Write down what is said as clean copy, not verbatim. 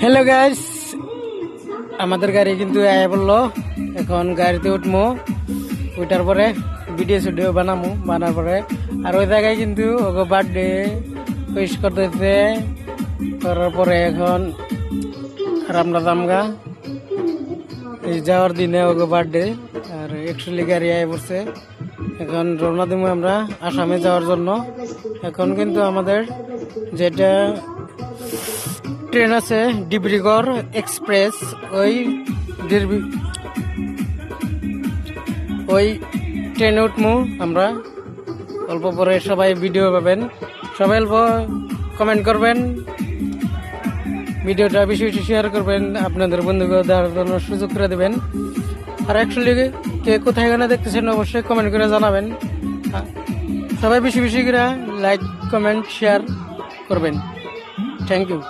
Hello guys, আমাদের গাড়ি কিন্তু আয় বললো। এখন গাড়িতে উঠবো, উঠার পরে ভিডিও বানার পরে আর ওই জায়গায় কিন্তু ওকে বার্থডে উইশ করতেছে। করার পরে এখন আমরা দামগা এই যাওয়ার দিনে ওকে বার্থডে, আর অ্যাকচুয়ালি গাড়ি আয় পড়ছে। এখন রওনা দিব আমরা আসামে যাওয়ার জন্য। এখন কিন্তু আমাদের যেটা ট্রেন আছে ডিব্রুগড় এক্সপ্রেস, ওই ট্রেনে উঠবো আমরা। অল্প পরে সবাই ভিডিও পাবেন, সবাই অল্প কমেন্ট করবেন, ভিডিওটা বেশি বেশি শেয়ার করবেন, আপনাদের বন্ধুকে দেওয়ার জন্য সুযোগ করে দেবেন। আর অ্যাকচুয়ালি কে কোথায় এখানে দেখতেছেন অবশ্যই কমেন্ট করে জানাবেন। সবাই বেশি বেশি করে লাইক কমেন্ট শেয়ার করবেন। Thank you.